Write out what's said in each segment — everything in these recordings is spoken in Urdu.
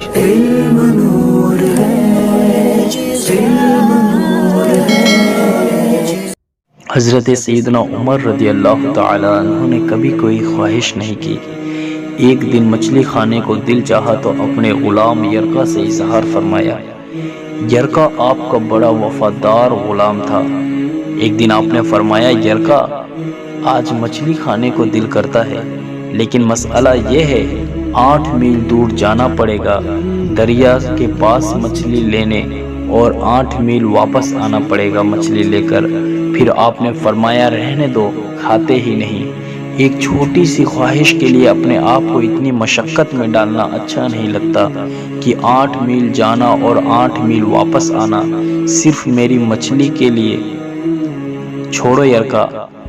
علم نور ہے، علم نور ہے۔ حضرت سیدنا عمر رضی اللہ تعالی عنہ نے کبھی کوئی خواہش نہیں کی۔ ایک دن مچھلی کھانے کو دل چاہا تو اپنے غلام یرکا سے اظہار فرمایا۔ یرکا آپ کا بڑا وفادار غلام تھا۔ ایک دن آپ نے فرمایا، یرکا آج مچھلی کھانے کو دل کرتا ہے، لیکن مسئلہ یہ ہے 8 میل دور جانا پڑے گا دریا کے پاس مچھلی لینے، اور 8 میل واپس آنا پڑے گا مچھلی لے کر۔ پھر آپ نے فرمایا، رہنے دو، کھاتے ہی نہیں۔ ایک چھوٹی سی خواہش کے لیے اپنے آپ کو اتنی مشقت میں ڈالنا اچھا نہیں لگتا کہ 8 میل جانا اور 8 میل واپس آنا صرف میری مچھلی کے لیے۔ چھوڑو یرکا،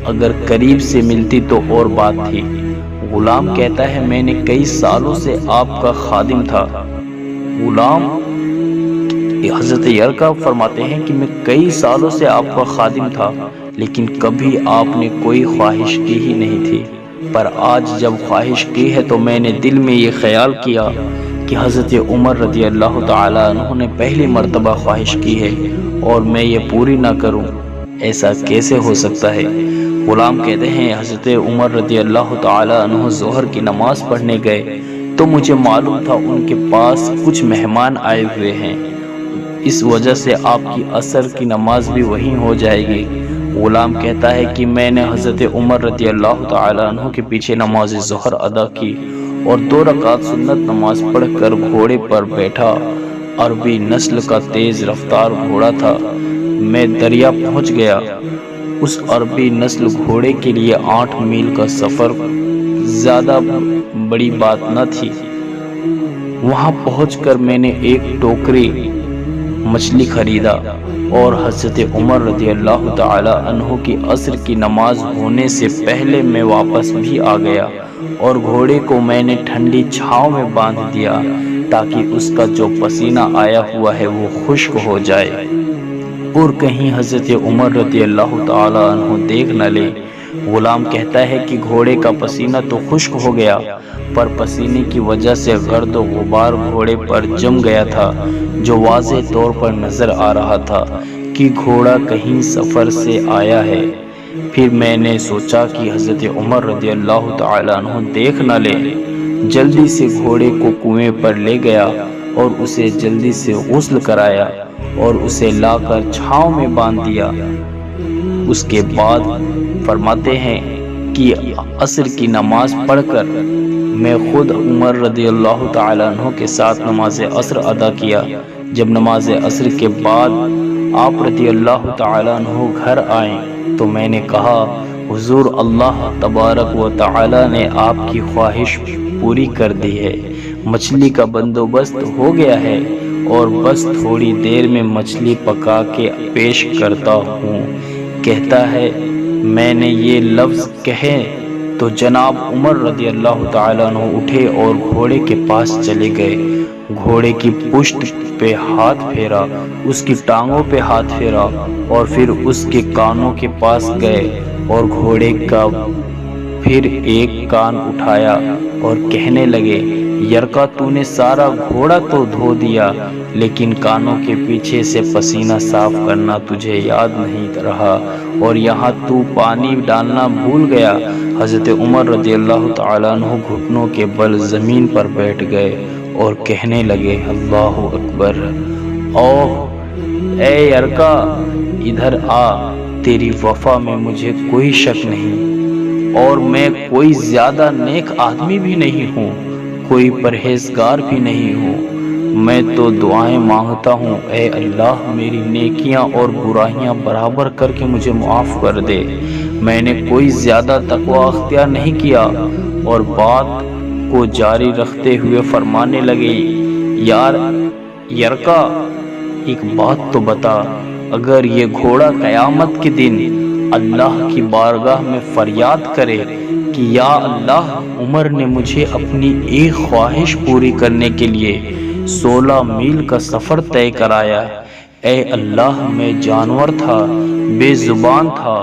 اگر قریب سے ملتی تو اور بات تھی۔ غلام کہتا ہے، میں نے کئی سالوں سے آپ کا خادم تھا۔ غلام حضرت یرکا فرماتے ہیں کہ میں کئی سالوں سے آپ کا خادم تھا، لیکن کبھی آپ نے کوئی خواہش کی ہی نہیں تھی، پر آج جب خواہش کی ہے تو میں نے دل میں یہ خیال کیا کہ حضرت عمر رضی اللہ تعالی عنہ نے پہلی مرتبہ خواہش کی ہے اور میں یہ پوری نہ کروں، ایسا کیسے ہو سکتا ہے؟ غلام کہتے ہیں، حضرت عمر رضی اللہ تعالی عنہ ظہر کی نماز پڑھنے گئے تو مجھے معلوم تھا ان کے پاس کچھ مہمان آئے ہوئے ہیں، اس وجہ سے آپ کی عصر کی نماز بھی وہیں ہو جائے گی۔ غلام کہتا ہے کہ میں نے حضرت عمر رضی اللہ تعالی عنہ کے پیچھے نماز ظہر ادا کی اور 2 رکعت سنت نماز پڑھ کر گھوڑے پر بیٹھا۔ عربی نسل کا تیز رفتار گھوڑا تھا۔ میں دریا پہنچ گیا۔ اس عربی نسل گھوڑے کے لیے 8 میل کا سفر زیادہ بڑی بات نہ تھی۔ وہاں پہنچ کر میں نے ایک ٹوکری مچھلی خریدا اور حضرت عمر رضی اللہ تعالی عنہ کی عصر کی نماز ہونے سے پہلے میں واپس بھی آ گیا، اور گھوڑے کو میں نے ٹھنڈی چھاؤں میں باندھ دیا تاکہ اس کا جو پسینہ آیا ہوا ہے وہ خشک ہو جائے اور کہیں حضرت عمر رضی اللہ تعالی عنہ دیکھ نہ لے۔ غلام کہتا ہے کہ گھوڑے کا پسینہ تو خشک ہو گیا، پر پسینے کی وجہ سے گرد و غبار گھوڑے پر جم گیا تھا، جو واضح طور پر نظر آ رہا تھا کہ گھوڑا کہیں سفر سے آیا ہے۔ پھر میں نے سوچا کہ حضرت عمر رضی اللہ تعالی عنہ دیکھ نہ لے، جلدی سے گھوڑے کو کنویں پر لے گیا اور اسے جلدی سے غسل کرایا اور اسے لا کر چھاؤں میں باندھ دیا۔ اس کے بعد فرماتے ہیں کہ عصر کی نماز پڑھ کر میں خود عمر رضی اللہ تعالی عنہ کے ساتھ نماز عصر ادا کیا۔ جب نماز عصر کے بعد آپ رضی اللہ تعالی عنہ گھر آئیں تو میں نے کہا، حضور اللہ تبارک و تعالی نے آپ کی خواہش پوری کر دی ہے، مچھلی کا بندوبست ہو گیا ہے اور بس تھوڑی دیر میں مچھلی پکا کے پیش کرتا ہوں۔ کہتا ہے، میں نے یہ لفظ کہے تو جناب عمر رضی اللہ تعالی عنہ اٹھے اور گھوڑے کے پاس چلے گئے۔ گھوڑے کی پشت پہ ہاتھ پھیرا، اس کی ٹانگوں پہ ہاتھ پھیرا اور پھر اس کے کانوں کے پاس گئے اور گھوڑے کا پھر ایک کان اٹھایا اور کہنے لگے، یرکا تو نے سارا گھوڑا تو دھو دیا، لیکن کانوں کے پیچھے سے پسینہ صاف کرنا تجھے یاد نہیں رہا اور یہاں تو پانی ڈالنا بھول گیا۔ حضرت عمر رضی اللہ تعالیٰ عنہ گھٹنوں کے بل زمین پر بیٹھ گئے اور کہنے لگے، اللہ اکبر، اوہ اے یرکا ادھر آ، تیری وفا میں مجھے کوئی شک نہیں، اور میں کوئی زیادہ نیک آدمی بھی نہیں ہوں، کوئی پرہیزگار بھی نہیں ہوں، میں تو دعائیں مانگتا ہوں، اے اللہ میری نیکیاں اور برائیاں برابر کر کے مجھے معاف کر دے۔ میں نے کوئی زیادہ تقوی اختیار نہیں کیا، اور بات کو جاری رکھتے ہوئے فرمانے لگے، یار یرکا ایک بات تو بتا، اگر یہ گھوڑا قیامت کے دن اللہ کی بارگاہ میں فریاد کرے کہ یا اللہ عمر نے مجھے اپنی ایک خواہش پوری کرنے کے لیے 16 میل کا سفر طے کرایا، اے اللہ میں جانور تھا، بے زبان تھا،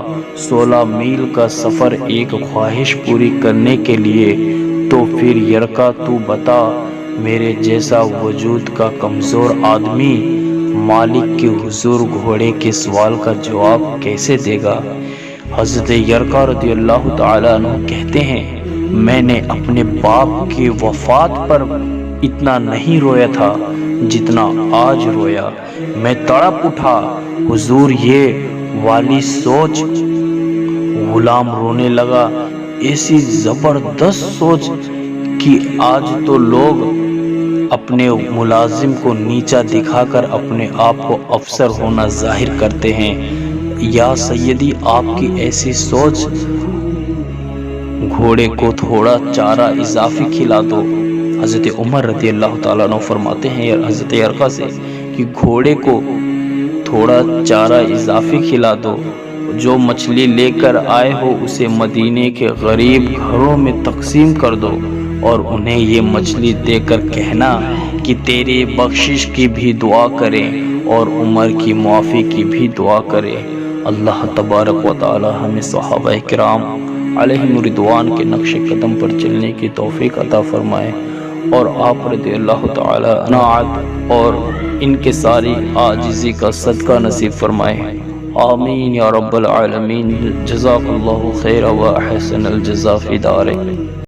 16 میل کا سفر ایک خواہش پوری کرنے کے لیے، تو پھر یرکا تو بتا میرے جیسا وجود کا کمزور آدمی مالک کے حضور گھوڑے کے سوال کا جواب کیسے دے گا؟ حضرت یرکا رضی اللہ تعالیٰ عنہ کہتے ہیں میں نے اپنے باپ کی وفات پر اتنا نہیں رویا تھا جتنا آج رویا۔ میں تڑپ اٹھا، حضور یہ والی سوچ۔ غلام رونے لگا، ایسی زبردست سوچ کہ آج تو لوگ اپنے ملازم کو نیچا دکھا کر اپنے آپ کو افسر ہونا ظاہر کرتے ہیں۔ یا سیدی آپ کی ایسی سوچ، گھوڑے کو تھوڑا چارہ اضافی کھلا دو۔ حضرت عمر رضی اللہ تعالیٰ عنہ فرماتے ہیں حضرت یرقا سے کہ گھوڑے کو تھوڑا چارہ اضافی کھلا دو، جو مچھلی لے کر آئے ہو اسے مدینے کے غریب گھروں میں تقسیم کر دو اور انہیں یہ مچھلی دے کر کہنا کہ تیری بخشش کی بھی دعا کریں اور عمر کی معافی کی بھی دعا کریں۔ اللہ تبارک و تعالی ہمیں صحابہ کرام علیہم رضوان کے نقش قدم پر چلنے کی توفیق عطا فرمائے اور آپ رضی اللہ تعالی عنہ اور ان کے ساری عاجزی کا صدقہ نصیب فرمائے۔ آمین یا رب العالمین۔ جزاک اللہ خیر و احسن الجزا فی دارک۔